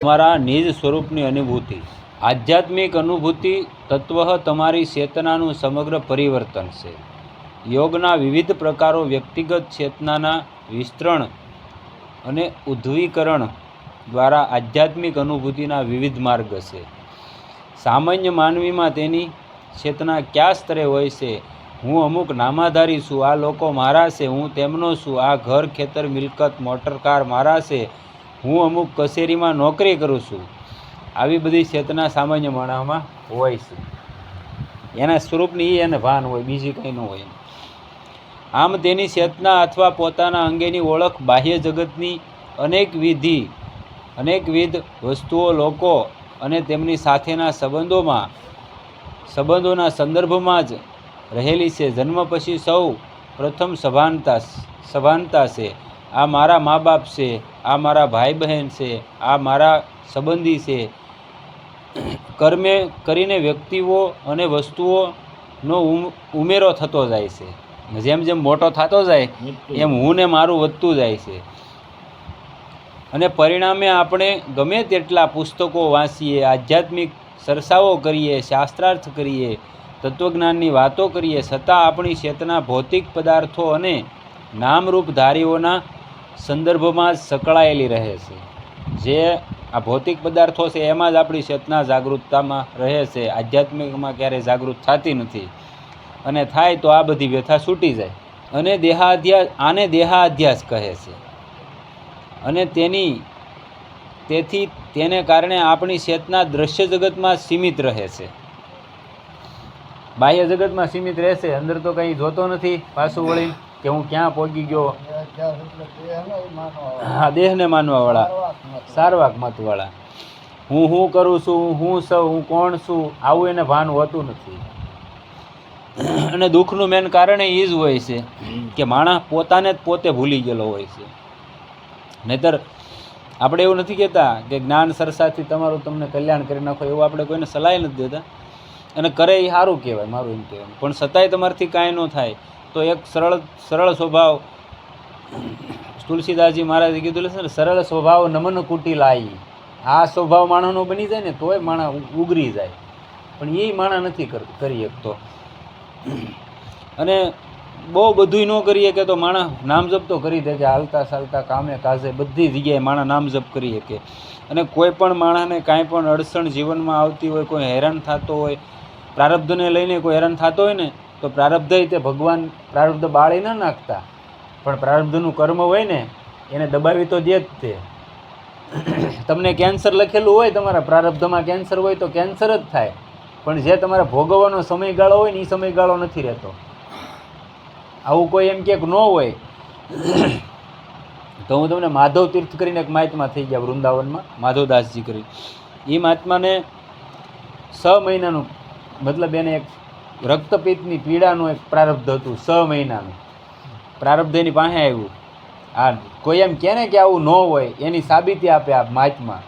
તમારા નિજ સ્વરૂપની અનુભૂતિ. આધ્યાત્મિક અનુભૂતિ તત્વ તમારી ચેતનાનું સમગ્ર પરિવર્તન છે. યોગના વિવિધ પ્રકારો વ્યક્તિગત ચેતનાના વિસ્તરણ અને ઉદ્દીકરણ દ્વારા આધ્યાત્મિક અનુભૂતિના વિવિધ માર્ગ છે. સામાન્ય માનવીમાં તેની ચેતના કયા સ્તરે હોય છે? હું અમુક નામાધારી છું, આ લોકો મારા છે, હું તેમનો છું, આ ઘર, ખેતર, મિલકત, મોટરકાર મારા છે, હું અમુક કચેરીમાં નોકરી કરું છું. આવી બધી ચેતના સામાન્ય માણસમાં હોય છે. એના સ્વરૂપની એને ભાન હોય, બીજી કંઈ ન હોય. આમ તેની ચેતના અથવા પોતાના અંગેની ઓળખ બાહ્ય જગતની અનેકવિધ વસ્તુઓ, લોકો અને તેમની સાથેના સંબંધોના સંદર્ભમાં જ રહેલી છે. જન્મ પછી સૌ પ્રથમ સભાનતા છે. આ મારા મા બાપ છે, આ મારા ભાઈ બહેન છે, આ મારા સંબંધી છે. કર્મે કરીને વ્યક્તિઓ અને વસ્તુઓનો ઉમેરો થતો જાય છે. જેમ જેમ મોટો થતો જાય એમ હું ને મારું વધતું જાય છે. અને પરિણામે આપણે ગમે તેટલા પુસ્તકો વાંચીએ, આધ્યાત્મિક ચર્ચાઓ કરીએ, શાસ્ત્રાર્થ કરીએ, તત્વજ્ઞાનની વાતો કરીએ, છતાં આપણી ચેતના ભૌતિક પદાર્થો અને નામરૂપધારીઓના સંદર્ભમાં જ સકળાયેલી રહે છે. જે આ ભૌતિક પદાર્થો છે એમાં જ આપણી ચેતના જાગૃતતામાં રહે છે. આધ્યાત્મિકમાં ક્યારેય જાગૃત થતી નથી. અને થાય તો આ બધી વ્યથા છૂટી જાય. અને દેહાધ્યાસ કહે છે. અને તેથી તેને કારણે આપણી ચેતના દ્રશ્ય જગતમાં સીમિત રહે છે. બાહ્ય જગતમાં સીમિત રહેશે, અંદર તો કંઈ જોતો નથી પાછું વળી કે હું ક્યાં પહોંચી ગયો. હા, દેહને માનવાવાળા, સારવાક મતવાળા, હું કરું છું, હું છું, હું કોણ છું, આવું એને ભાન હોતું નથી. અને દુઃખનું મેન કારણ એ જ હોય છે કે માણસ પોતાને જ પોતે ભૂલી ગયેલો હોય છે. નહીતર આપણે એવું નથી કહેતા કે જ્ઞાન સરસાથી તમારું તમને કલ્યાણ કરી નાખો, એવું આપણે કોઈને સલાહ નથી દેતા. અને કરે એ સારું કહેવાય, મારું એમ કહેવાનું. પણ છતાંય તમારાથી કાંઈ ન થાય તો એક સરળ સ્વભાવ, તુલસીદાસજી મહારાજે કીધું છે ને, સરળ સ્વભાવ નમન કુટિલાઈ. આ સ્વભાવ માણસનો બની જાય ને તોય માણસ ઉગરી જાય. પણ એ માણસ નથી કરી શકતો. અને બહુ બધું ન કરીએ કે તો માણસ નામ જપ તો કરી દે કે હાલતા ચાલતા કામે કાજે બધી જગ્યાએ માણસ નામ જપ કરી શકે. અને કોઈ પણ માણસને કાંઈ પણ અડચણ જીવનમાં આવતી હોય, કોઈ હેરાન થતો હોય, પ્રારબ્ધને લઈને કોઈ હેરાન થતો હોય ને, તો પ્રારબ્ધ તે ભગવાન પ્રારબ્ધ બાળી ન નાખતા, પણ પ્રારબ્ધનું કર્મ હોય ને એને દબાવી તો દે જ તે. તમને કેન્સર લખેલું હોય, તમારા પ્રારબ્ધમાં કેન્સર હોય તો કેન્સર જ થાય. પણ જે તમારે ભોગવવાનો સમયગાળો હોય ને એ સમયગાળો નથી રહેતો. આવું કોઈ એમ કે ન હોય તો હું તમને માધવ તીર્થ કરીને એક મહાત્મા થઈ ગયા વૃંદાવનમાં, માધવદાસજી કરી. એ મહાત્માને 6 મહિનાનું, મતલબ એને એક રક્તપિત્તની પીડાનું એક પ્રારબ્ધ હતું. 6 મહિનાનું પ્રારબ્ધ એની પાસે આવ્યું. આ કોઈ એમ કહે ને કે આવું ન હોય એની સાબિતી આપે આ મહાત્મા.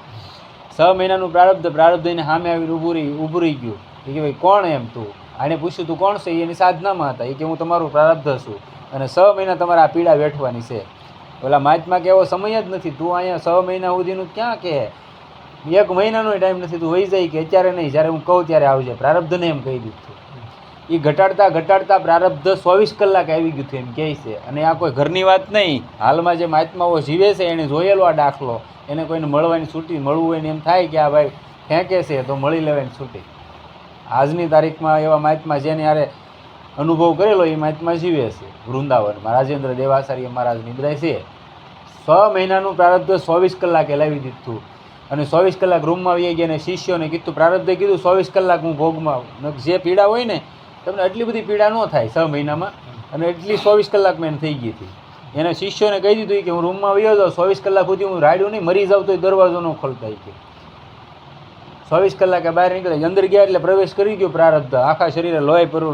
6 મહિનાનું પ્રારબ્ધ એને સામે આવીને ઉભરી ગયું. એ કે ભાઈ કોણ એમ તું? આને પૂછ્યું તું કોણ છે? એની સાધનામાં હતા. એ કે હું તમારું પ્રારબ્ધ છું અને 6 મહિના તમારે આ પીડા વેઠવાની છે. ઓલા મહાત્મા કે એવો સમય જ નથી, તું અહીંયા 6 મહિના સુધીનું ક્યાં કહે, 1 મહિનાનો ટાઈમ નથી, તું વહી જાય કે અત્યારે નહીં, જ્યારે હું કહું ત્યારે આવજે. પ્રારબ્ધને એમ કહી દીધું. એ ઘટાડતા પ્રારબ્ધ 24 કલાક આવી ગયું હતું એમ કહે છે. અને આ કોઈ ઘરની વાત નહીં, હાલમાં જે મહાત્માઓ જીવે છે એને જોયેલો આ દાખલો. એને કોઈને મળવાની છૂટી, મળવું હોય ને એમ થાય કે આ ભાઈ ફેંકે છે તો મળી લેવાની છૂટી. આજની તારીખમાં એવા મહાત્મા જેને યારે અનુભવ કરેલો એ મહાત્મા જીવે છે વૃંદાવનમાં. રાજેન્દ્ર દેવાચાર્ય મહારાજની બધા છે. 6 મહિનાનું પ્રારબ્ધ 24 કલાકે લાવી દીધું. અને 24 કલાક રૂમમાં આવી ગયા અને શિષ્યોને કીધું, પ્રારબ્ધે કીધું 24 કલાક હું ભોગમાં. જે પીડા હોય ને તમને એટલી બધી પીડા ન થાય 6 મહિનામાં, અને એટલી 24 કલાકમાં એને થઈ ગઈ હતી. એને શિષ્યોને કહી દીધું કે હું રૂમમાં વયો જાઉં, 24 કલાક સુધી હું રાડ્યું નહીં, મરી જાઉં તો દરવાજો ન ખોલતા. કે 24 કલાકે બહાર નીકળે, અંદર ગયા એટલે પ્રવેશ કરી ગયો પ્રારબ્ધ. આખા શરીરે લોહી પરુ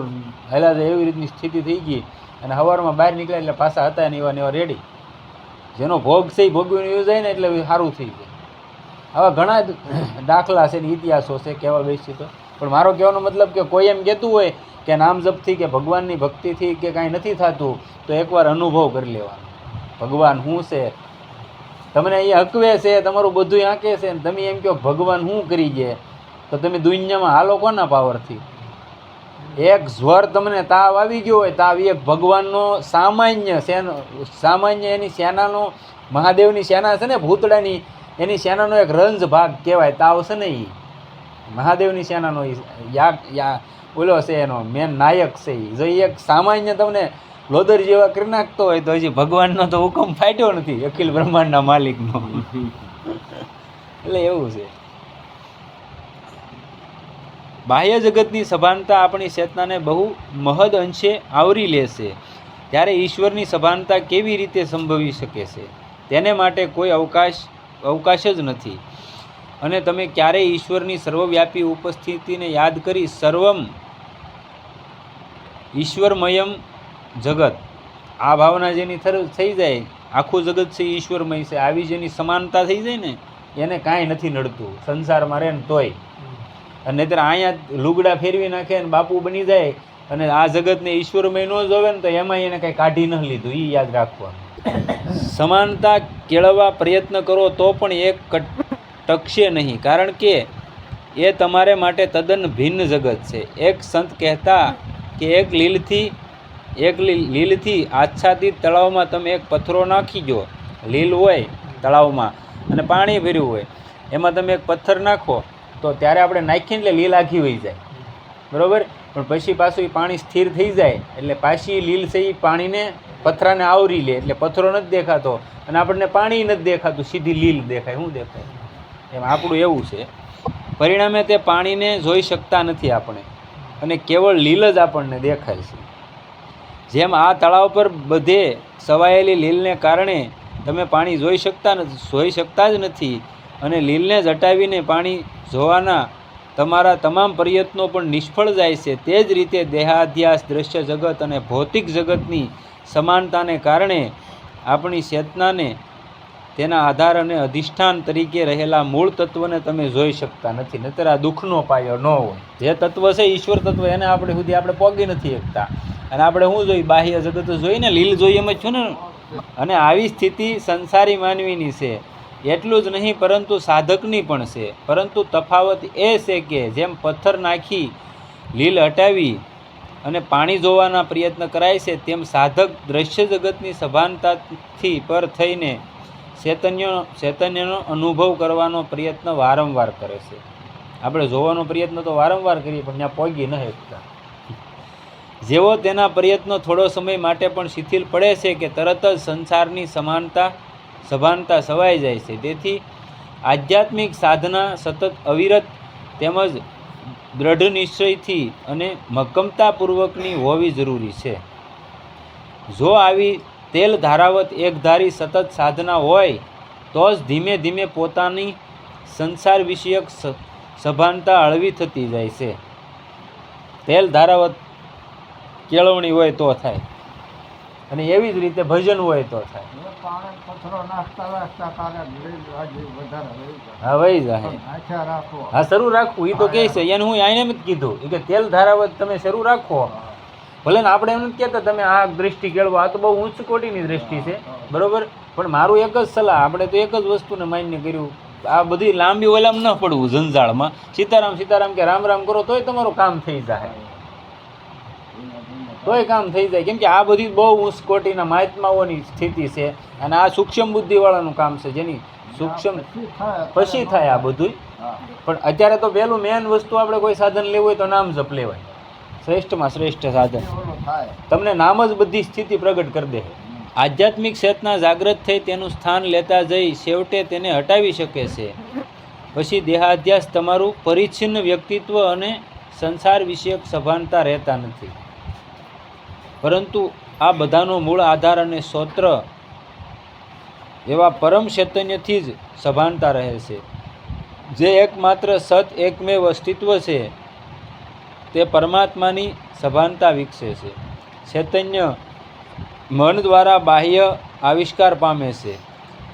હેલા જાય એવી રીતની સ્થિતિ થઈ ગઈ. અને સવારમાં બહાર નીકળ્યા એટલે પાછા હતા ને એવા રેડી. જેનો ભોગ છે એ ભોગવીને એવું જાય ને એટલે સારું થઈ જાય. આવા ઘણા દાખલા છે ને ઇતિહાસો છે કહેવા બેસી તો. પણ મારો કહેવાનો મતલબ કે કોઈ એમ કહેતું હોય કે નામ જપથી કે ભગવાનની ભક્તિથી કે કાંઈ નથી થતું, તો એકવાર અનુભવ કરી લેવાનો ભગવાન શું છે. તમને અહીંયા હકવે છે, તમારું બધું આંકે છે, ને તમે એમ કહો ભગવાન શું કરી જાય, તો તમે દુનિયામાં હાલો કોના પાવરથી? એક જ્વર તમને તાવ આવી ગયો હોય, તાવ એક ભગવાનનો સામાન્ય એની સેનાનો, મહાદેવની સેના છે ને ભૂતડાની, એની સેનાનો એક રંજ ભાગ કહેવાય તાવ છે ને. એ મહાદેવની સેનાનો ઓલો છે, એનો મેન નાયક છે. જો એક સામાન્ય તમને લોદર જેવા કરી નાખતો હોય તો હજી ભગવાનનો તો હુકમ ફાટ્યો નથી, અખિલ બ્રહ્માંડના માલિકનો. એટલે એવું છે. બાહ્ય જગતની સભાનતા આપણી ચેતનાને બહુ મહદ અંશે આવરી લે છે, ત્યારે ઈશ્વરની સભાનતા કેવી રીતે સંભવી શકે છે? તેને માટે કોઈ અવકાશ જ નથી. અને તમે ક્યારેય ઈશ્વરની સર્વવ્યાપી ઉપસ્થિતિને યાદ કરી સર્વમ ઈશ્વરમયમ જગત, આ ભાવના જેની થઈ જાય, આખું જગત છે ઈશ્વરમય છે, આવી જેની સમાનતા થઈ જાય ને, એને કાંઈ નથી નડતું સંસારમાં રહે ને તોય. અને નહીંતર અહીંયા લુગડા ફેરવી નાખે ને બાપુ બની જાય અને આ જગતને ઈશ્વરમય ન જોવે ને તો એમાં એને કંઈ કાઢી ન લીધું, એ યાદ રાખવાનું. સમાનતા કેળવવા પ્રયત્ન કરો તો પણ એક ટકશે નહીં, કારણ કે એ તમારે માટે તદ્દન ભિન્ન જગત છે. એક સંત કહેતા કે એક લીલથી આચ્છાદિત તળાવમાં તમે એક પથ્થરો નાખી દો, લીલ હોય તળાવમાં અને પાણી ભર્યું હોય, એમાં તમે એક પથ્થર નાખો તો ત્યારે આપણે નાખીને એટલે લીલ આખી વહી જાય, બરાબર. પણ પછી પાછું એ પાણી સ્થિર થઈ જાય એટલે પાછી લીલ છે એ પાણીને પથ્થરાને આવરી લે, એટલે પથ્થરો નથી દેખાતો અને આપણને પાણી નથી દેખાતું, સીધી લીલ દેખાય. શું દેખાય? એમ આપણું એવું છે. પરિણામે તે પાણીને જોઈ શકતા નથી આપણે, અને કેવળ લીલ જ આપણને દેખાય છે. જેમ આ તળાવ પર બધે સવાયેલી લીલને કારણે તમે પાણી જોઈ શકતા જ નથી, અને લીલને જ હટાવીને પાણી જોવાના તમારા તમામ પ્રયત્નો પણ નિષ્ફળ જાય છે. તે જ રીતે દેહાધ્યાસ, દ્રશ્ય જગત અને ભૌતિક જગતની સમાનતાને કારણે આપણી ચેતનાને તેના આધાર અને અધિષ્ઠાન તરીકે રહેલા મૂળ તત્વને તમે જોઈ શકતા નથી. નહીતર આ દુઃખનો પાયો ન હોય. જે તત્વ છે ઈશ્વર તત્વ, એને આપણે પોગી નથી શકતા. અને આપણે શું જોઈએ? બાહ્ય જગત જોઈને લીલ જોઈએ એમ જ છું ને. અને આવી સ્થિતિ સંસારી માનવીની છે, એટલું જ નહીં પરંતુ સાધકની પણ છે. પરંતુ તફાવત એ છે કે જેમ પથ્થર નાખી લીલ હટાવી અને પાણી જોવાના પ્રયત્ન કરાય છે, તેમ સાધક દ્રશ્ય જગતની સભાનતાથી પર થઈને ચૈતન્યનો અનુભવ કરવાનો પ્રયત્ન વારંવાર કરે છે. આપણે જોવાનો પ્રયત્ન તો વારંવાર કરીએ પણ ત્યાં પહોંચી ન શકતા. જેવો તેના પ્રયત્નો થોડો સમય માટે પણ શિથિલ પડે છે કે તરત જ સંસારની સભાનતા સવાઈ જાય છે. તેથી આધ્યાત્મિક સાધના સતત અવિરત તેમજ દ્રઢ નિશ્ચયથી અને મક્કમતાપૂર્વકની હોવી જરૂરી છે. જો આવી તેલ ધારાવત એકધારી સતત સાધના હોય તો જ ધીમે ધીમે પોતાની સંસાર વિષયક સભાનતા હળવી થતી જાય છે. તેલ ધારાવત કેળવણી હોય તો થાય, અને એવી જ રીતે ભજન હોય તો થાય. હા વહી જાય. હા શરૂ રાખવું એ તો કહે છે. એને હું આઈને જ કીધું કે તેલ ધારાવત તમે શરૂ રાખો. ભલે ને આપણે એમ નથી કહેતા તમે આ દ્રષ્ટિ કેળવો, આ તો બહુ ઉચ્ચ કોટીની દ્રષ્ટિ છે, બરોબર. પણ મારું એક જ સલાહ, આપણે તો એક જ વસ્તુને માન્ય કર્યું. આ બધી લાંબી ઓલામ ન પડવું જંજાળમાં. સીતારામ કે રામ રામ કરો તોય તમારું કામ થઈ જાય, તોય કામ થઈ જાય. કેમ કે આ બધી બહુ ઉચ્ચ કોટીના મહાત્માઓની સ્થિતિ છે, અને આ સૂક્ષ્મ બુદ્ધિવાળાનું કામ છે, જેની સૂક્ષ્મ પછી થાય આ બધું. પણ અત્યારે તો પહેલું મેન વસ્તુ આપણે કોઈ સાધન લેવું હોય તો નામ જપ લેવાય. શ્રેષ્ઠમાં શ્રેષ્ઠ સાધન. તમને નામ જ બધી સ્થિતિ પ્રગટ કરી દે. આધ્યાત્મિક ચેતના જાગૃત થઈ તેનું સ્થાન લેતા જઈ છેવટે તેને હટાવી શકે છે. પછી દેહાધ્યાસ તમારું પરિચ્છિન્ન વ્યક્તિત્વ અને સંસાર વિષયક સભાનતા રહેતા નથી, પરંતુ આ બધાનો મૂળ આધાર અને સ્ત્રોત એવા પરમ ચૈતન્યથી જ સભાનતા રહે છે. જે એકમાત્ર સત એકમેવ અસ્તિત્વ છે તે પરમાત્માની સભાનતા વિકસે છે. ચૈતન્ય મન દ્વારા બાહ્ય આવિષ્કાર પામે છે.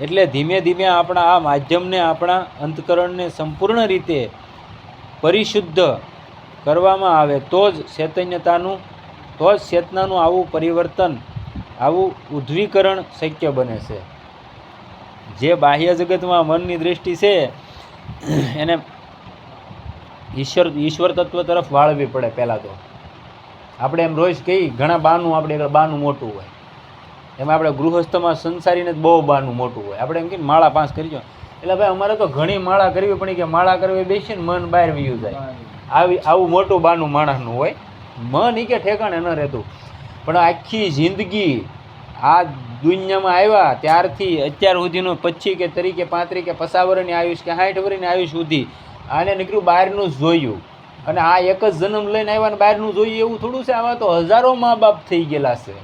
એટલે ધીમે ધીમે આપણા આ માધ્યમને, આપણા અંતકરણને સંપૂર્ણ રીતે પરિશુદ્ધ કરવામાં આવે તો જ ચેતનાનું આવું પરિવર્તન, આવું ઉદ્ધવીકરણ શક્ય બને છે. જે બાહ્ય જગતમાં મનની દૃષ્ટિ છે એને ઈશ્વર તત્વ તરફ વાળવી પડે. પહેલાં તો આપણે એમ રોજ કહી ઘણા બાનું, આપણે બાનું મોટું હોય, એમાં આપણે ગૃહસ્થમાં સંસારીને જ બહુ બાનું મોટું હોય. આપણે એમ કે માળા 5 કરજો, એટલે ભાઈ અમારે તો ઘણી માળા કરવી પડી, કે માળા કરવી બેસીને મન બહાર વયું જાય. આવું મોટું બાનું માણસનું હોય. મન એ કે ઠેકાણે ન રહેતું. પણ આખી જિંદગી આ દુનિયામાં આવ્યા ત્યારથી અત્યાર સુધીનો 25 કે 30 કે 35 કે 50 વર્ષની આયુષ કે 60 વર્ષની આયુષ સુધી આને નીકળ્યું બહારનું જ જોયું. અને આ એક જ જન્મ લઈને આવ્યા ને બહારનું જોઈએ એવું થોડું છે. આવા તો હજારો મા બાપ થઈ ગયેલા છે.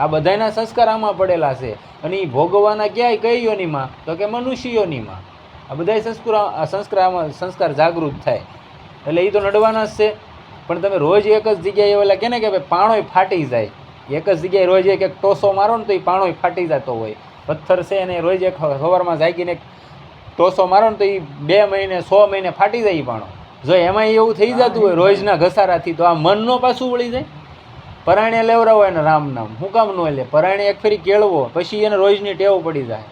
આ બધાના સંસ્કાર આમાં પડેલા છે. અને એ ભોગવવાના ક્યાંય કઈ યોનીમાં? તો કે મનુષ્ય યોનીમાં. આ બધા સંસ્કાર જાગૃત થાય એટલે એ તો નડવાના જ છે. પણ તમે રોજ એક જ જગ્યાએ ઓલા કે ને કે ભાઈ પાણોય ફાટી જાય, એક જ જગ્યાએ રોજ એક ટોસો મારો ને તો એ પાણોય ફાટી જતો હોય. પથ્થર છે અને રોજ એક સવારમાં જાગીને એક ટોસો મારો ને તો એ 2 મહિને 100 મહિને ફાટી જાય એ પાણો. જો એમાં એવું થઈ જતું હોય રોજના ઘસારાથી, તો આ મનનો પાછું વળી જાય. પરાણે લેવરાવો એને રામ નામ, શું કામ ન લે? પરાણે એક ફેરી કેળવો, પછી એને રોજની ટેવ પડી જાય.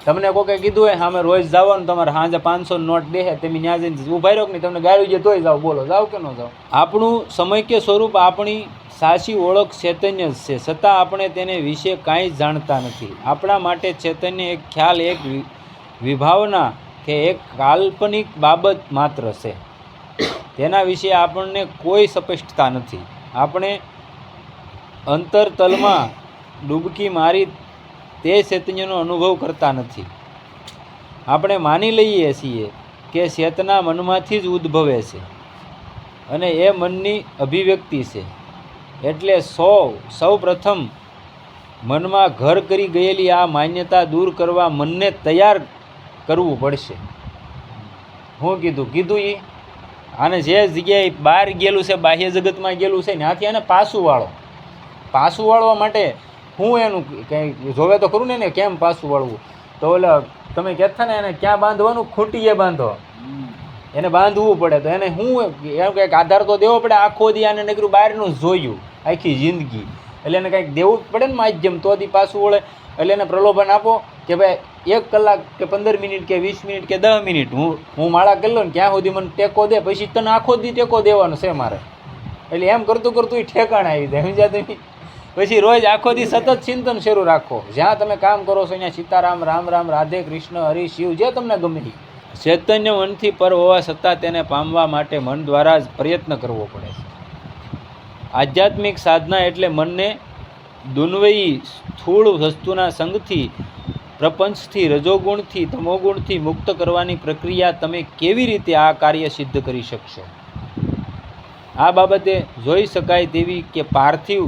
તમને કોકે કીધું હોય હા અમે રોજ જવાનું, તમારે સાંજે 500 નોટ દે, તમે ત્યાં જઈને ઊભા રહ્યો કે નહીં, તમને ગાળી દે તોય જાઓ. બોલો જાઓ કે ન જાઓ? આપણું સમયકે સ્વરૂપ આપણી સાચી ઓળખ ચૈતન્ય જ છે, છતાં આપણે તેને વિશે કાંઈ જાણતા નથી. આપણા માટે ચૈતન્ય એક ખ્યાલ, એક વિભાવના કે એક કાલ્પનિક બાબત માત્ર છે. તેના વિશે આપણને કોઈ સ્પષ્ટતા નથી. આપણે અંતરતલમાં ડૂબકી મારી તે ચૈતન્યનો અનુભવ કરતા નથી. આપણે માની લઈએ છીએ કે ચેતના મનમાંથી જ ઉદ્ભવે છે અને એ મનની અભિવ્યક્તિ છે. એટલે સૌ પ્રથમ મનમાં ઘર કરી ગયેલી આ માન્યતા દૂર કરવા મનને તૈયાર કરવું પડશે. હું કીધું એ આને જે જગ્યાએ બહાર ગયેલું છે, બાહ્ય જગતમાં ગયેલું છે, ત્યાંથી આને પાછું વાળવા માટે હું એનું કંઈ જોવે તો ખરું ને કેમ પાછું વાળવું? તો ઓલા તમે કહેતા ને એને ક્યાં બાંધવાનું? ખૂંટીએ બાંધો, એને બાંધવું પડે. તો એને શું એમ કંઈક આધાર તો દેવો પડે. આખો દી આને નીકળ્યું બહારનું જોયું આખી જિંદગી, એટલે એને કંઈક દેવું પડે ને માધ્યમ, તો દી પાછું વળે. એટલે એને પ્રલોભન આપો કે ભાઈ 1 કલાક કે 15 મિનિટ કે 20 મિનિટ કે 10 મિનિટ હું માળા કરી લઉં ને ક્યાં સુધી મને ટેકો દે, પછી તને આખો દી ટેકો દેવાનો છે મારે. એટલે એમ કરતું એ ઠેકાણે આવી જાય. સમજ્યા તમે? પછી રોજ આખો દી સતત ચિંતન શરૂ રાખો. જ્યાં તમે કામ કરો છો ત્યાં સીતારામ, રામ રામ, રાધે કૃષ્ણ, હરિ, શિવ, જે તમને ગમે. ચૈતન્ય મનથી પર હોવા છતાં તેને પામવા માટે મન દ્વારા જ પ્રયત્ન કરવો પડે છે. આધ્યાત્મિક સાધના એટલે મનને દુન્વયી સ્થૂળ વસ્તુના સંગથી, પ્રપંચથી, રજોગુણથી, તમોગુણથી મુક્ત કરવાની પ્રક્રિયા. તમે કેવી રીતે આ કાર્ય સિદ્ધ કરી શકશો? આ બાબતે જોઈ શકાય તેવી કે પાર્થિવ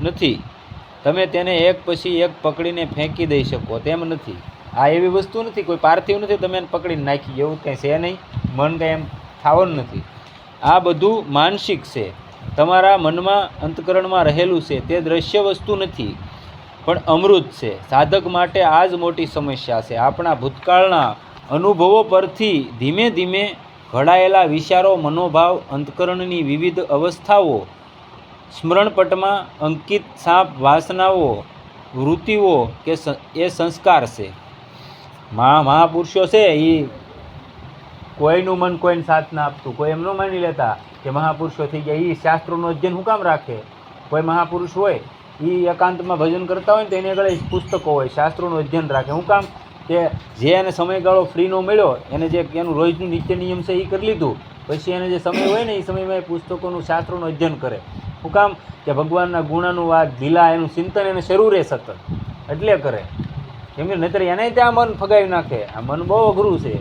નથી. તમે તેને એક પછી એક પકડીને ફેંકી દઈ શકો તેમ નથી. આ એવી વસ્તુ નથી, કોઈ પાર્થિવ નથી તમે એને પકડીને નાખી, એવું કંઈ છે નહીં. મન કંઈ એમ થવાનું નથી. આ બધું માનસિક છે, તમારા મનમાં અંતકરણમાં રહેલું છે. તે દ્રશ્ય વસ્તુ નથી પણ અમૃત છે. સાધક માટે આ જ મોટી સમસ્યા છે. આપણા ભૂતકાળના અનુભવો પરથી ધીમે ધીમે ઘડાયેલા વિચારો, મનોભાવ, અંતકરણની વિવિધ અવસ્થાઓ, સ્મરણપટમાં અંકિત સાપ વાસનાઓ, વૃત્તિઓ કે એ સંસ્કાર છે. મહાપુરુષો છે એ કોઈનું મન કોઈને સાથ ના આપતું. કોઈ એમ ન માની લેતા કે મહાપુરુષો થઈ ગયા, એ શાસ્ત્રોનું અધ્યયન શું કામ રાખે? કોઈ મહાપુરુષ હોય એ એકાંતમાં ભજન કરતા હોય ને તો એની આગળ પુસ્તકો હોય, શાસ્ત્રોનું અધ્યયન રાખે. શું કામ? કે જે એને સમયગાળો ફ્રીનો મળ્યો, એને જે એનું રોજનું નિત્ય નિયમ છે એ કરી લીધું, પછી એને જે સમય હોય ને એ સમયમાં એ પુસ્તકોનું, શાસ્ત્રોનું અધ્યયન કરે. શું કામ? કે ભગવાનના ગુણાનું આ લીલા એનું ચિંતન એને શરૂ રહે સતત, એટલે કરે. કેમ કે નહીતર એને ત્યાં મન ફગાવી નાખે. આ મન બહુ અઘરું છે.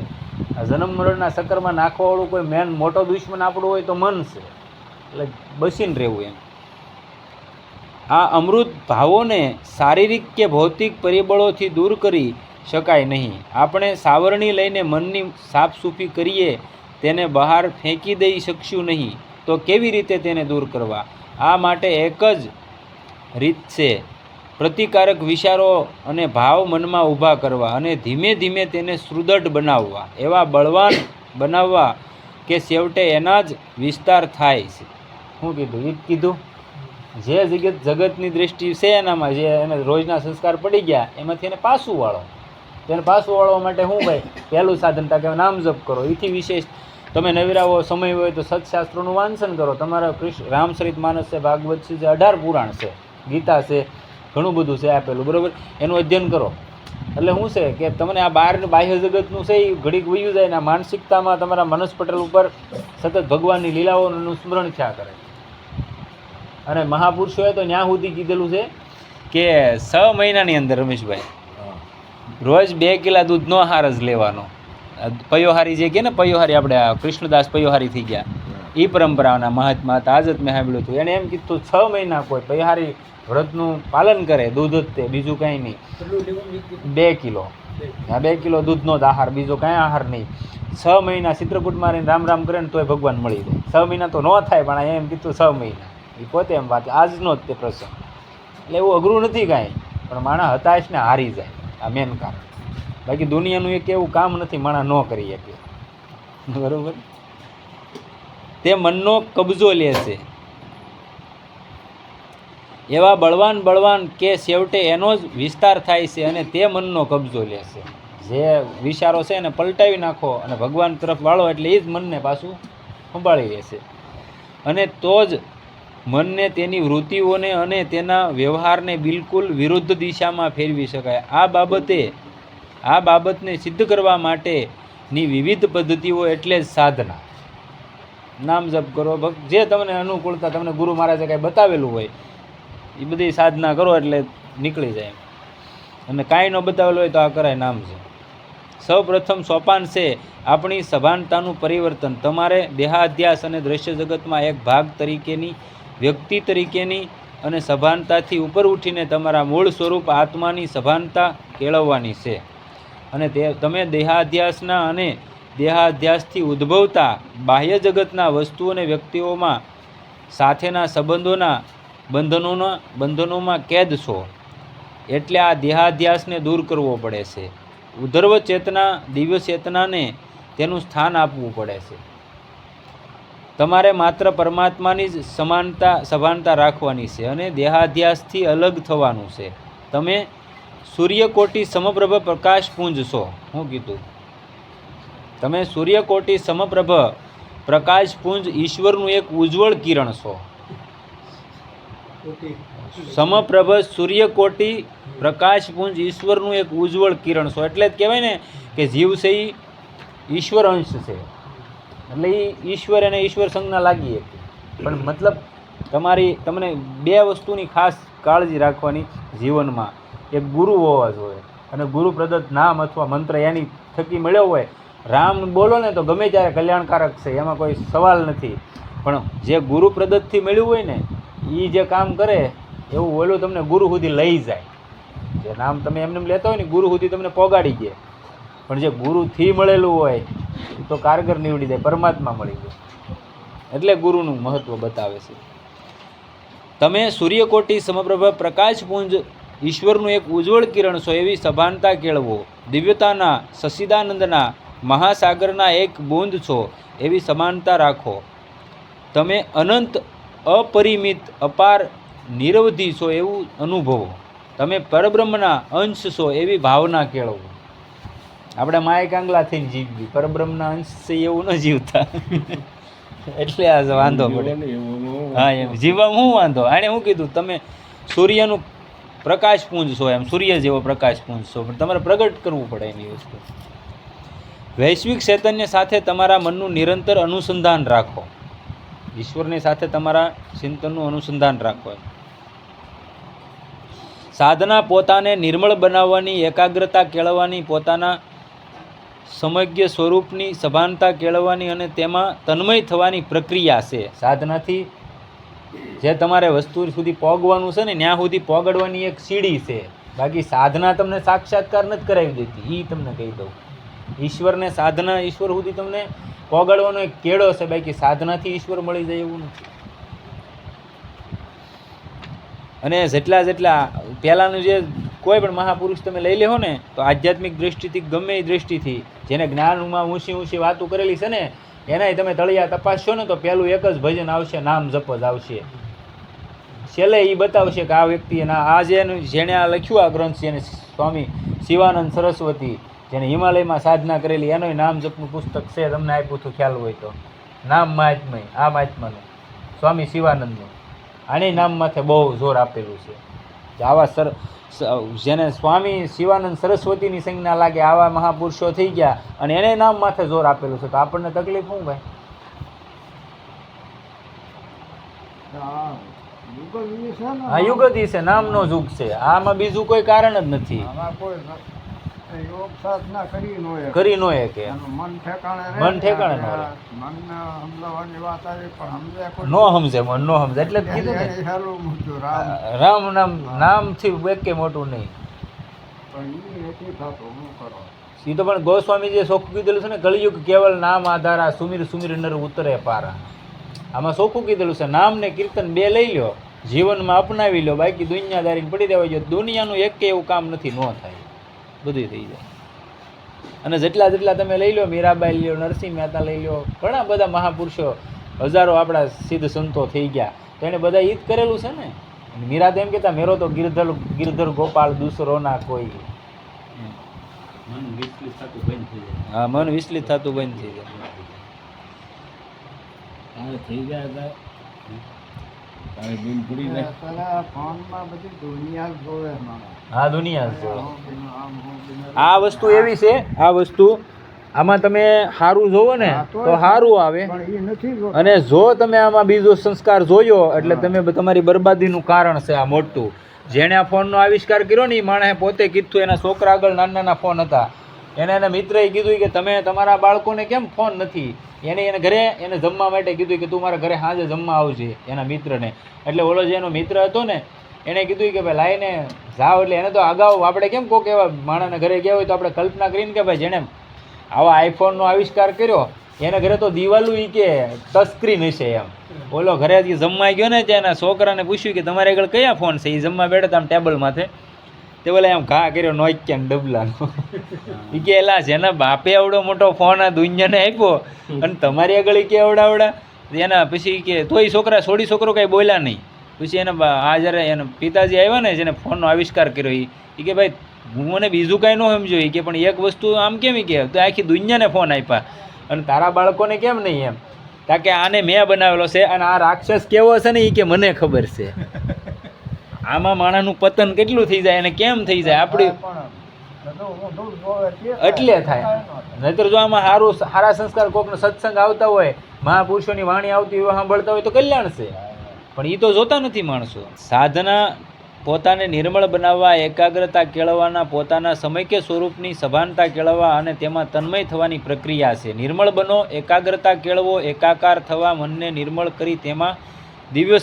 આ જન્મ મરણના ચક્કરમાં નાખવાવાળું કોઈ મેન મોટો દુશ્મન આપણું હોય તો મન છે. એટલે બસીને રહેવું એમ. આ અમૃત ભાવોને શારીરિક કે ભૌતિક પરિબળોથી દૂર કરી શકાય નહીં. આપણે સાવરણી લઈને મનની સાફસૂફી કરીએ, તેને બહાર ફેંકી દઈ શકશું નહીં, તો કેવી રીતે તેને દૂર કરવા? આ માટે એક જ રીત છે, પ્રતિકારક વિચારો અને ભાવ મનમાં ઊભા કરવા અને ધીમે ધીમે તેને સુદૃઢ બનાવવા, એવા બળવાન બનાવવા કે છેવટે એના જ વિસ્તાર થાય છે. શું કીધું? એ જ કીધું. જે જગતની દૃષ્ટિ છે એનામાં, જે એને રોજના સંસ્કાર પડી ગયા એમાંથી એને પાછું વાળો. તેને પાછું વળવા માટે શું ભાઈ પહેલું સાધન તા કે નામ જપ કરો. એથી વિશેષ તમે નવીરાવો સમય હોય તો સત્શાસ્ત્રોનું વાંચન કરો. તમારા રામચરિત માનસ છે, ભાગવત છે, જે 18 પુરાણ છે, ગીતા છે, ઘણું બધું છે આપેલું, બરાબર, એનું અધ્યયન કરો. એટલે શું છે કે તમને આ બહાર બાહ્ય જગતનું છે એ ઘડીક વયું જાય ને માનસિકતામાં તમારા મનસ પટલ ઉપર સતત ભગવાનની લીલાઓનું સ્મરણ થયા કરે. અને મહાપુરુષોએ તો ત્યાં સુધી કીધેલું છે કે 6 મહિનાની અંદર રમેશભાઈ રોજ 2 કિલા દૂધનો આહાર જ લેવાનો. પયોહારી જે કહે ને, પયોહારી આપણે કૃષ્ણદાસ પયોહારી થઈ ગયા, એ પરંપરાના મહાત્મા હતા. આજ જ મેં સાંભળ્યું હતું. એણે એમ કીધું 6 મહિના કોઈ પયોહારી વ્રતનું પાલન કરે, દૂધ જ તે, બીજું કાંઈ નહીં. 2 કિલો, 2 કિલો દૂધનો જ આહાર, બીજો કાંઈ આહાર નહીં. 6 મહિના ચિત્રકૂટ મારીને રામ રામ કરે ને તોય ભગવાન મળી જાય. 6 મહિના તો ન થાય, પણ એમ કીધું 6 મહિના. એ પોતે એમ વાત, આજનો જ તે પ્રસંગ. એટલે એવું અઘરું નથી કાંઈ, પણ માણસ હતાશ ને હારી જાય, આ મેન કારણ. બાકી દુનિયાનું એક એવું કામ નથી માણસ ન કરી શકે, બરાબર. તે મનનો કબજો લે છે. એવા બળવાન કે છેવટે એનો જ વિસ્તાર થાય છે અને તે મનનો કબજો લે છે. જે વિચારો છે એને પલટાવી નાખો અને ભગવાન તરફ વાળો એટલે એ જ મનને પાછું સંભાળી રહેશે. અને તો જ મનને તેની વૃત્તિઓને અને તેના વ્યવહારને બિલકુલ વિરુદ્ધ દિશામાં ફેરવી શકાય. આ બાબતને સિદ્ધ કરવા માટેની વિવિધ પદ્ધતિઓ એટલે જ સાધના. નામ જપ કરો, જે તમને અનુકૂળતા, તમને ગુરુ મહારાજે કાંઈ બતાવેલું હોય એ બધી સાધના કરો એટલે નીકળી જાય. અને કાંઈ ન બતાવેલું હોય તો આ કરાય નામ જપ. સૌ પ્રથમ સોપાન છે આપણી સભાનતાનું પરિવર્તન. તમારે દેહાધ્યાસ અને દ્રશ્ય જગતમાં એક ભાગ તરીકેની, વ્યક્તિ તરીકેની અને સભાનતાથી ઉપર ઉઠીને તમારા મૂળ સ્વરૂપ આત્માની સભાનતા કેળવવાની છે. અને તમે દેહાધ્યાસના અને દેહાધ્યાસથી ઉદ્ભવતા બાહ્ય જગતના વસ્તુઓ અને વ્યક્તિઓમાં સાથેના સંબંધોના બંધનોમાં કેદ છો. એટલે આ દેહાધ્યાસને દૂર કરવો પડે છે. ઉધર્વ ચેતના, દિવ્ય ચેતનાને તેનું સ્થાન આપવું પડે છે. તમારે માત્ર પરમાત્માની જ સભાનતા રાખવાની છે અને દેહાધ્યાસથી અલગ થવાનું છે. તમે સૂર્યકોટી સમપ્રભ પ્રકાશપુંજ છો. શું કીધું? તમે સૂર્યકોટી સમપ્રભ પ્રકાશપુંજ, ઈશ્વરનું એક ઉજ્જવળ કિરણ છો. સમપ્રભ સૂર્યકોટી પ્રકાશપુંજ, ઈશ્વરનું એક ઉજ્જવળ કિરણ છો. એટલે જ કહેવાય ને કે જીવ છે એ ઈશ્વર અંશ છે. એટલે એ ઈશ્વર અને ઈશ્વર સંજ્ઞા લાગી હતી. પણ મતલબ તમને 2 વસ્તુની ખાસ કાળજી રાખવાની જીવનમાં. એક ગુરુ હોવા જોઈએ, અને ગુરુ પ્રદત્ત નામ અથવા મંત્ર એની થકી મળ્યો હોય. રામ બોલો ને તો ગમે ત્યારે કલ્યાણકારક છે, એમાં કોઈ સવાલ નથી. પણ જે ગુરુ પ્રદત્તથી મળ્યું હોય ને એ જે કામ કરે એવું ઓલું તમને ગુરુ સુધી લઈ જાય. જે નામ તમે એમને લેતા હોય ને ગુરુ સુધી તમને પોગાડી દે. પણ જે ગુરુથી મળેલું હોય એ તો કારગર નીવડી જાય, પરમાત્મા મળી જાય. એટલે ગુરુનું મહત્ત્વ બતાવે છે. તમે સૂર્યકોટી સમપ્રભ પ્રકાશપુંજ, ઈશ્વરનું એક ઉજ્જવળ કિરણ છો. એવી સભાનતા કેળવો. દિવ્યતાના સચ્ચિદાનંદના મહાસાગરના એક બૂંદ છો. એવી સમાનતા રાખો. તમે અનંત, અપરિમિત, અપાર, નિરવધિ છો એવું અનુભવો. તમે પરબ્રહ્મના અંશ છો એવી ભાવના કેળવો. આપણે માય કાંગલા થઈને જીવવી, પરબ્રહ્મના અંશ છે એવું ન જીવતા. એટલે આ વાંધો પડે. હા, એમ જીવવામાં શું વાંધો? આણે શું કીધું? તમે સૂર્યનું પ્રકાશપુંજ છો, એમ સૂર્ય જેવો પ્રકાશપુંજ છો, પણ તમારે પ્રગટ કરવું પડે એની વસ્તુ. વૈશ્વિક ચૈતન્ય સાથે તમારા મનનું નિરંતર અનુસંધાન રાખો. ઈશ્વરની સાથે તમારા ચિંતનનું અનુસંધાન રાખો. સાધના પોતાને નિર્મળ બનાવવાની, એકાગ્રતા કેળવવાની, પોતાના સમગ્ર સ્વરૂપની સભાનતા કેળવવાની અને તેમાં તન્મય થવાની પ્રક્રિયા છે. સાધનાથી જે તમારે વસ્તુ સુધી પહોંચવાનું છે ને ત્યાં સુધી પહોંચવાની એક સીડી છે. બાકી સાધના તમને સાક્ષાત્કાર નથી કરાવી દેતી, એ તમને કહી દઉં. ઈશ્વરને સાધના, ઈશ્વર સુધી તમને પહોંચાડવાનો એક કેળો છે. બાકી સાધનાથી ઈશ્વર મળી જાય એવું નથી. અને જેટલા પહેલાંનું જે કોઈ પણ મહાપુરુષ તમે લઈ લેવો ને તો આધ્યાત્મિક દૃષ્ટિથી, ગમે એ દૃષ્ટિથી, જેને જ્ઞાનમાં ઊંચી વાતો કરેલી છે ને એનાય તમે તળિયા તપાસશો ને તો પહેલું એક જ ભજન આવશે, નામ જપ જ આવશે. છેલ્લે એ બતાવશે કે આ વ્યક્તિ આ જેણે આ લખ્યું આ ગ્રંથ છે એને સ્વામી શિવાનંદ સરસ્વતી જેને હિમાલયમાં સાધના કરેલી એનોય નામ જપનું પુસ્તક છે, તમને આપ્યું હતું ખ્યાલ હોય તો, નામ મહાત્મય, આ મહાત્માનું સ્વામી શિવાનંદનું, આની નામ માથે બહુ જોર આપેલું છે. આવા જેને સ્વામી શિવાનંદ સરસ્વતીની સંજ્ઞા લાગે આવા મહાપુરુષો થઈ ગયા અને એને નામ માથે જોર આપેલું છે, તો આપણને તકલીફ શું ભાઈ? હા, યુગતિ છે, નામનો યુગ છે, આમાં બીજું કોઈ કારણ જ નથી. યોગ સાધના કરી નો કે મન ઠેકાણે મન ઠેકાણે મન સમજાવવાની વાત આવી પણ સમજે કોઈ નો સમજે, મન નો સમજે એટલે જ કીધું ને હેલું મૂક્યું રામ રામ નામથી એકે મોટું નહીં. પણ એ નથી થતું, શું કરો? એ તો પણ ગોસ્વામીજીએ ચોખ્ખું કીધેલું છે ને, કળિયુગ કેવલ નામ આધારા સુમીર સુમીર નર ઉતરે પારા. આમાં ચોખ્ખું કીધેલું છે, નામ ને કીર્તન બે લઈ લો, જીવનમાં અપનાવી લો, બાકી દુનિયાદારીને પડી દેવા જોઈએ. દુનિયાનું એક એવું કામ નથી, ન થાય, બધું થઈ જાય. અને જેટલા જેટલા તમે લઈ લો, મીરાબાઈ લઈ લો, નરસિંહ મહેતા લઈ લો, ઘણા બધા મહાપુરુષો, હજારો આપણા સિદ્ધ સંતો થઈ ગયા, તો એને બધા ઈ જ કરેલું છે ને. મીરા તો એમ કહેતા, મેરો તો ગિરધર ગોપાલ દૂસરો ના કોઈ. હા, મન વિચલિત થતું બંધ થઈ જાય. હા, દુનિયા છે. આ વસ્તુ એવી છે, આ વસ્તુ આમાં તમે સારું જોવો ને તો સારું આવે, અને જો તમે આમાં બીજો સંસ્કાર જોયો એટલે તમે તમારી બરબાદીનું કારણ છે આ મોટું. જેણે આ ફોનનો આવિષ્કાર કર્યો ને એ માણસે પોતે કીધું, એના છોકરા આગળ નાના નાના ફોન હતા, એના મિત્રએ કીધું કે તમે તમારા બાળકોને કેમ ફોન નથી. એને ઘરે એને જમવા માટે કીધું કે તું મારા ઘરે સાંજે જમવા આવજે, એના મિત્રને. એટલે ઓલો જે એનો મિત્ર હતો ને એને કીધું કે ભાઈ લાઈને જાઓ. એટલે એને તો અગાઉ આપણે કેમ કોક એવા માણસના ઘરે ગયા હોય તો આપણે કલ્પના કરીને કે ભાઈ જેણે આવા આઈફોનનો આવિષ્કાર કર્યો એના ઘરે તો દિવાલું ઈ કે ટચસ્ક્રીન હશે એમ. ઓલો ઘરે જમવા ગયો ને ત્યાં એના છોકરાને પૂછ્યું કે તમારે આગળ કયા ફોન છે? એ જમવા બેઠા આમ ટેબલ માથે, તે બોલે એમ ઘા કર્યો નોકિયા ડબલાનો. એ કે એલા જેના બાપે આવડો મોટો ફોન આ દુનિયાને આપ્યો અને તમારી આગળ કે આવડા એના પછી કે તોય છોકરો કાંઈ બોલ્યા નહીં. પછી એના આ જ્યારે એના પિતાજી આવ્યા ને જેને ફોનનો આવિષ્કાર કર્યો એ કે ભાઈ હું મને બીજું કાંઈ ન સમજો, એ કે પણ એક વસ્તુ આમ કેમ કે તો આખી દુનિયાને ફોન આપ્યા અને તારા બાળકોને કેમ નહીં એમ? કારણ કે આને મેં બનાવેલો છે અને આ રાક્ષસ કેવો છે ને એ કે મને ખબર છે. આમાં માણસનું પતન કેટલું થઈ જાય અને કેમ થઈ જાય આપણી એટલે થાય. નહીતર જો આમાં સારા સંસ્કાર કોકનો સત્સંગ આવતા હોય, મહાપુરુષોની વાણી આવતી હોય, સાંભળતા હોય તો કલ્યાણ છે, પણ એ તો જોતા નથી માણસો. સાધના પોતાને નિર્મળ બનાવવા, એકાગ્રતા કેળવવાના, પોતાના સમયકે સ્વરૂપની સભાનતા કેળવવા અને તેમાં તન્મય થવાની પ્રક્રિયા છે. નિર્મળ બનો, એકાગ્રતા કેળવો, એકાકાર થવા, મનને નિર્મળ કરી તેમાં દિવ્ય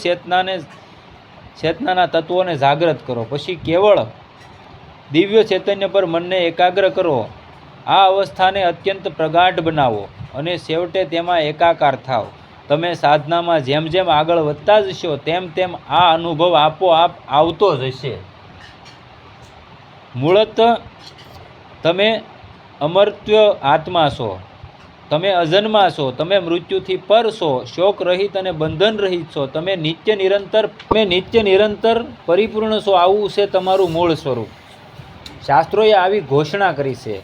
ચેતનાના તત્વોને જાગૃત કરો. પછી કેવળ દિવ્ય ચૈતન્ય પર મનને એકાગ્ર કરો. આ અવસ્થાને અત્યંત પ્રગાઢ બનાવો અને છેવટે તેમાં એકાકાર થાવ. તમે સાધનામાં જેમ જેમ આગળ વધતા જશો તેમ તેમ આ અનુભવ આપોઆપ આવતો જ હશે. મૂળત તમે અમર્ત્ય આત્મા છો, તમે અજન્મા છો, તમે મૃત્યુથી પર છો, શોક રહિત અને બંધન રહિત છો, તમે નિત્ય નિરંતર પરિપૂર્ણ છો. આવું છે તમારું મૂળ સ્વરૂપ. શાસ્ત્રોએ આવી ઘોષણા કરી છે.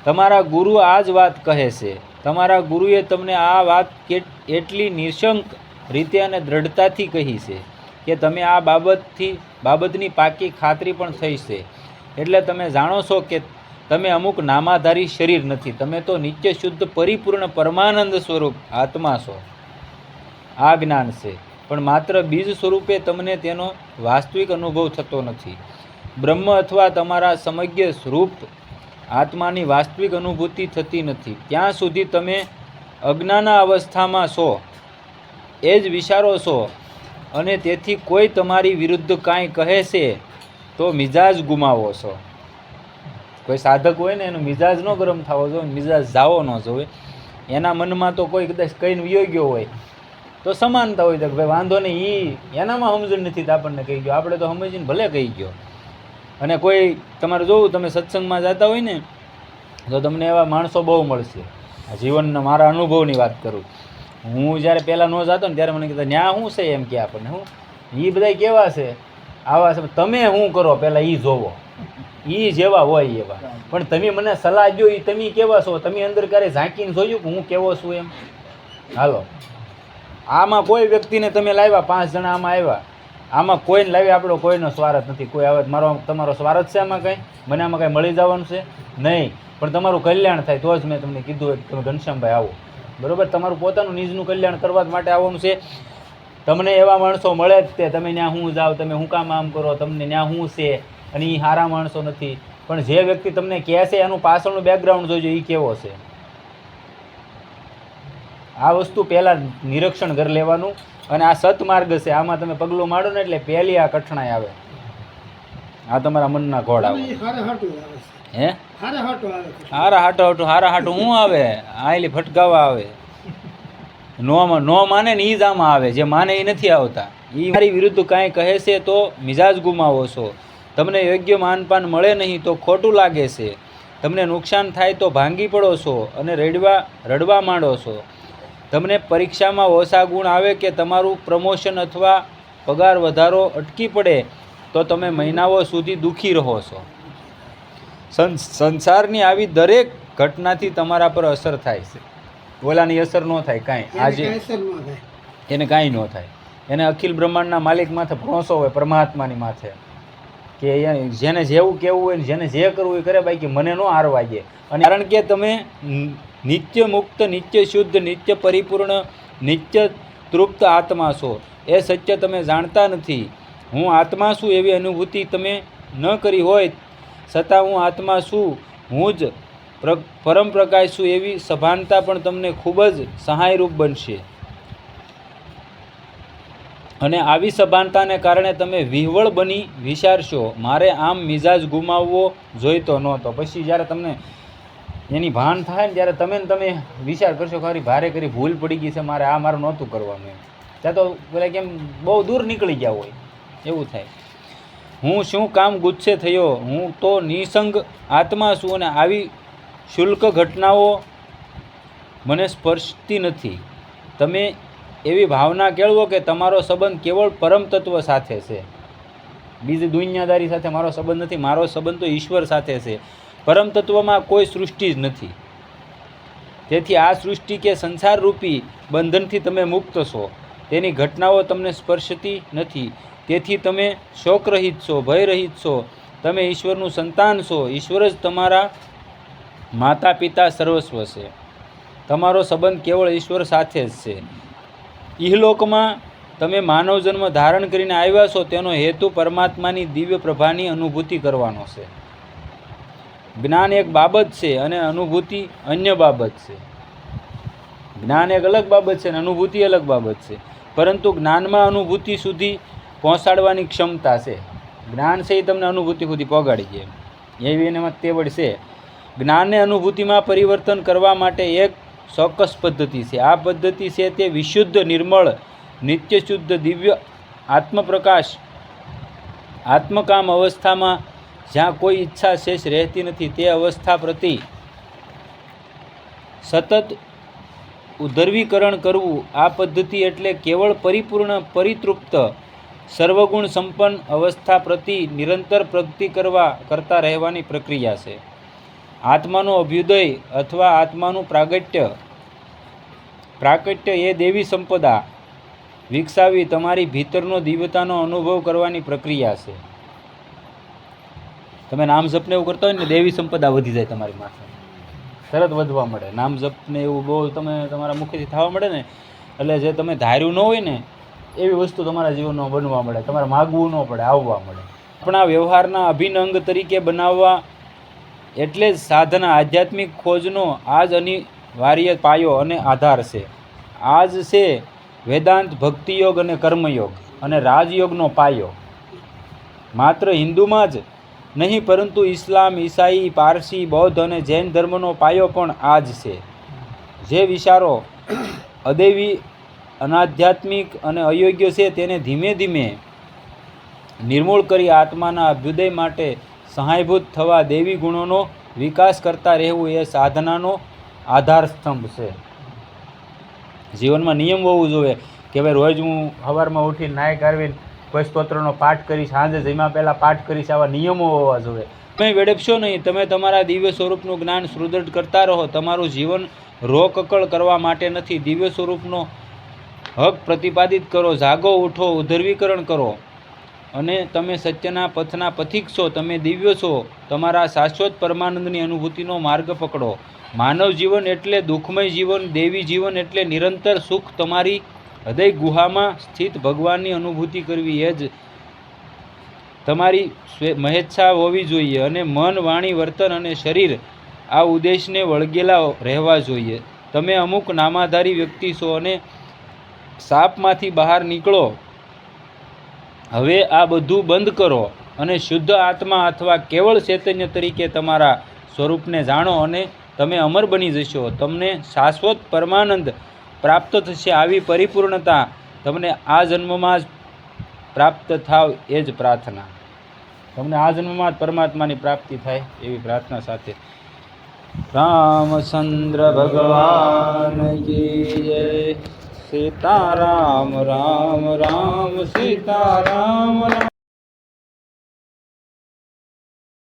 તમારા ગુરુ આ જ વાત કહે છે. તમારા ગુરુએ તમને આ વાત એટલી નિઃશંક રીતે અને દ્રઢતાથી કહી છે કે તમે આ બાબતની પાકી ખાતરી પણ થઈ છે. એટલે તમે જાણો છો કે તમે અમુક નામાધારી શરીર નથી, તમે તો નિત્ય શુદ્ધ પરિપૂર્ણ પરમાનંદ સ્વરૂપ આત્મા છો. આ જ્ઞાન છે, પણ માત્ર બીજ સ્વરૂપે તમને તેનો વાસ્તવિક અનુભવ થતો નથી. બ્રહ્મ અથવા તમારા સમગ્ર સ્વરૂપ આત્માની વાસ્તવિક અનુભૂતિ થતી નથી. ત્યાં સુધી તમે અજ્ઞાના અવસ્થામાં છો એ જ વિચારો છો, અને તેથી કોઈ તમારી વિરુદ્ધ કાંઈ કહે છે તો મિજાજ ગુમાવો છો. કોઈ સાધક હોય ને એનો મિજાજ ન ગરમ થવો જોઈએ, મિજાજ જાવો ન જોવે. એના મનમાં તો કોઈ કદાચ કહીને વિયો ગયો હોય તો સમાનતા હોય તો ભાઈ વાંધો નહીં, એનામાં સમજણ નથી તો આપણને કહી ગયો, આપણે તો સમજીને ભલે કહી ગયો. અને કોઈ તમારે જોવું, તમે સત્સંગમાં જતા હોય ને તો તમને એવા માણસો બહુ મળશે. જીવનના મારા અનુભવની વાત કરું. હું જ્યારે પહેલાં ન જતો ને ત્યારે મને કહેતા ન્યા શું છે એમ કે આપણને હું એ બધા કેવા છે, આવા છે. તમે શું કરો પહેલાં એ જોવો, એ જેવા હોય એવા. પણ તમે મને સલાહ દો એ તમે કેવા છો, તમે અંદર ક્યારે ઝાંકીને જોયું કે હું કેવો છું એમ? હાલો, આમાં કોઈ વ્યક્તિને તમે લાવ્યા, 5 જણા આમાં આવ્યા, આમાં કોઈને લાવી આપણો કોઈનો સ્વાર્થ નથી. કોઈ આવે મારો તમારો સ્વાર્થ છે આમાં કંઈ? મને આમાં કંઈ મળી જવાનું છે નહીં. પણ તમારું કલ્યાણ થાય તો જ મેં તમને કીધું કે તમે ઘનશ્યામભાઈ આવો, બરાબર? તમારું પોતાનું નિજનું કલ્યાણ કરવા માટે આવવાનું છે. તમને એવા માણસો મળે જ તે, તમે ત્યાં હું જાઓ, તમે હું કામ આમ કરો, તમને ત્યાં શું છે, અને એ સારા માણસો નથી. પણ જે વ્યક્તિ તમને કહે છે એનું પાછળનું બેકગ્રાઉન્ડ જોજો, એ કેવો છે. આ વસ્તુ પહેલાં નિરીક્ષણ કરી લેવાનું. અને આ સતમાર્ગ છે, આમાં તમે પગલું માંડો ને એટલે પહેલી આ કઠણાઈ આવે, આ તમારા મનના ઘોડ આવે. હે હારા હાટો શું આવે? આયલી ફટકાવા આવે. નો માને ને એ જ આમાં આવે, જે માને એ નથી આવતા. એ મારી વિરુદ્ધ કાંઈ કહે છે તો મિજાજ ગુમાવો છો. તમને યોગ્ય માનપાન મળે નહીં તો ખોટું લાગે છે. તમને નુકસાન થાય તો ભાંગી પડો છો અને રડવા માંડો છો. તમને પરીક્ષામાં ઓછા ગુણ આવે કે તમારું પ્રમોશન અથવા પગાર વધારો અટકી પડે તો તમે મહિનાઓ સુધી દુઃખી રહો છો. સંસારની આવી દરેક ઘટનાથી તમારા પર અસર થાય છે. ઓલાની અસર ન થાય કાંઈ, આજે એને કાંઈ ન થાય. એને અખિલ બ્રહ્માંડના માલિક માથે ભરોસો હોય, પરમાત્માની માથે, કે જેને જેવું કહેવું હોય ને જેને જે કરવું એ કરે, બાકી મને ન હારવા દે. અને કારણ કે તમે નિત્ય મુક્ત, નિત્ય શુદ્ધ, નિત્ય પરિપૂર્ણ, નિત્ય તૃપ્ત આત્મા છો. એ સત્ય તમે જાણતા નથી. હું આત્મા છું એવી અનુભૂતિ તમે ન કરી હોય છતાં હું આત્મા છું, હું જ પરમ પ્રકાશ છું એવી સભાનતા પણ તમને ખૂબ જ સહાયરૂપ બનશે. અને આવી સભાનતાને કારણે તમે વિહવળ બની વિચારશો, મારે આમ મિજાજ ગુમાવવો જોઈતો નહોતો. પછી જ્યારે તમને એની ભાન થાય ને ત્યારે તમે વિચાર કરશો કે ભારે કરી ભૂલ પડી ગઈ છે, મારે આ મારું નહોતું કરવાનું એમ. ત્યાં તો પેલા કેમ બહુ દૂર નીકળી ગયા હોય એવું થાય. હું શું કામ ગુસ્સે થયો? હું તો નિસંગ આત્મા છું અને આવી શુલ્ક ઘટનાઓ મને સ્પર્શતી નથી. તમે એવી ભાવના કેળવો કે તમારો સંબંધ કેવળ પરમ તત્વ સાથે છે. બીજી દુનિયાદારી સાથે મારો સંબંધ નથી. મારો સંબંધ તો ઈશ્વર સાથે છે. પરમ તત્વમાં કોઈ સૃષ્ટિ જ નથી. તેથી આ સૃષ્ટિ કે સંસારરૂપી બંધનથી તમે મુક્ત છો. તેની ઘટનાઓ તમને સ્પર્શતી નથી. તેથી તમે શોકરહિત છો, ભયરહિત છો. તમે ઈશ્વરનું સંતાન છો. ઈશ્વર જ તમારા માતા પિતા સર્વસ્વ છે. તમારો સંબંધ કેવળ ઈશ્વર સાથે જ છે. ઇહલોકમાં તમે માનવ જન્મ ધારણ કરીને આવ્યા છો તેનો હેતુ પરમાત્માની દિવ્ય પ્રભાની અનુભૂતિ કરવાનો છે. જ્ઞાન એક બાબત છે અને અનુભૂતિ અન્ય બાબત છે. જ્ઞાન એક અલગ બાબત છે અને અનુભૂતિ અલગ બાબત છે. પરંતુ જ્ઞાનમાં અનુભૂતિ સુધી પહોંચાડવાની ક્ષમતા છે. જ્ઞાન છે એ તમને અનુભૂતિ સુધી પહોંચાડી દે એવી એનામાં તેવડ છે. જ્ઞાનને અનુભૂતિમાં પરિવર્તન કરવા માટે એક ચોક્કસ પદ્ધતિ છે. આ પદ્ધતિ છે તે વિશુદ્ધ, નિર્મળ, નિત્ય શુદ્ધ, દિવ્ય આત્મપ્રકાશ, આત્મકામ અવસ્થામાં જ્યાં કોઈ ઈચ્છા શેષ રહેતી નથી તે અવસ્થા પ્રતિ સતત ઉદ્ધર્વીકરણ કરવું. આ પદ્ધતિ એટલે કેવળ પરિપૂર્ણ, પરિતૃપ્ત, સર્વગુણ સંપન્ન અવસ્થા પ્રતિ નિરંતર પ્રગતિ કરતા રહેવાની પ્રક્રિયા છે. આત્માનો અભ્યુદય અથવા આત્માનું પ્રાકટ્ય એ દેવી સંપદા વિકસાવી તમારી ભીતરનો દિવ્યતાનો અનુભવ કરવાની પ્રક્રિયા છે. તમે નામ જપને એવું કરતા હોય ને દેવી સંપદા વધી જાય તમારી માથે, તરત વધવા મળે. નામ જપને એવું બહુ તમે તમારા મુખેથી થવા મળે ને એટલે જે તમે ધાર્યું ન હોય ને એવી વસ્તુ તમારા જીવનમાં બનવા મળે. તમારે માગવું ન પડે, આવવા મળે. આપણા વ્યવહારના અભિન્ન અંગ તરીકે બનાવવા એટલે જ સાધના, આધ્યાત્મિક ખોજનો આ જ અનિવાર્ય પાયો અને આધાર છે. આ જ છે વેદાંત, ભક્તિયોગ અને કર્મયોગ અને રાજયોગનો પાયો. માત્ર હિન્દુમાં જ નહીં પરંતુ ઇસ્લામ, ઈસાઈ, પારસી, બૌદ્ધ અને જૈન ધર્મનો પાયો પણ આ જ છે. જે વિચારો અદૈવી, અનાધ્યાત્મિક અને અયોગ્ય છે તેને ધીમે ધીમે નિર્મૂળ કરી આત્માના અભ્યુદય માટે સહાયભૂત થવા દેવી ગુણોનો વિકાસ કરતા રહેવું એ સાધનાનો આધાર સ્તંભ છે. જીવનમાં નિયમ હોવું જોઈએ કે ભાઈ રોજ હું સવારમાં ઉઠીને નાહી કાઢીને કોઈ સ્તોત્રનો પાઠ કરી, સાંજે જમ્યા પહેલાં પાઠ કરીશ, આવા નિયમો હોવા જોઈએ. તમે વેડપશો નહીં, તમે તમારા દિવ્ય સ્વરૂપનું જ્ઞાન સુદૃઢ કરતા રહો. તમારું જીવન રોકકળ કરવા માટે નથી, દિવ્ય સ્વરૂપનો હક પ્રતિપાદિત કરો. જાગો, ઉઠો, ઉધર્વીકરણ કરો અને તમે સત્યના પથના પથિક છો. તમે દિવ્ય છો. તમારા શાશ્વત પરમાનંદની અનુભૂતિનો માર્ગ પકડો. માનવ જીવન એટલે દુઃખમય જીવન, દેવી જીવન એટલે નિરંતર સુખ. તમારી હૃદય ગુહામાં સ્થિત ભગવાનની અનુભૂતિ કરવી એ જ તમારી મહેચ્છા હોવી જોઈએ. અને મન, વાણી, વર્તન અને શરીર આ ઉદ્દેશને વળગેલા રહેવા જોઈએ. તમે અમુક નામાધારી વ્યક્તિ છો અને સાપમાંથી બહાર નીકળો. હવે આ બધું બંધ કરો અને શુદ્ધ આત્મા અથવા કેવળ ચૈતન્ય તરીકે તમારા સ્વરૂપને જાણો અને તમે અમર બની જશો. તમને શાશ્વત પરમાનંદ પ્રાપ્ત થશે. આવી પરિપૂર્ણતા તમને આ જન્મમાં જ પ્રાપ્ત થાવ એ જ પ્રાર્થના. તમને આ જન્મમાં જ પરમાત્માની પ્રાપ્તિ થાય એવી પ્રાર્થના સાથે રામચંદ્ર ભગવાન કી જય. સીતારામ રામ રામ સીતારામ રામ.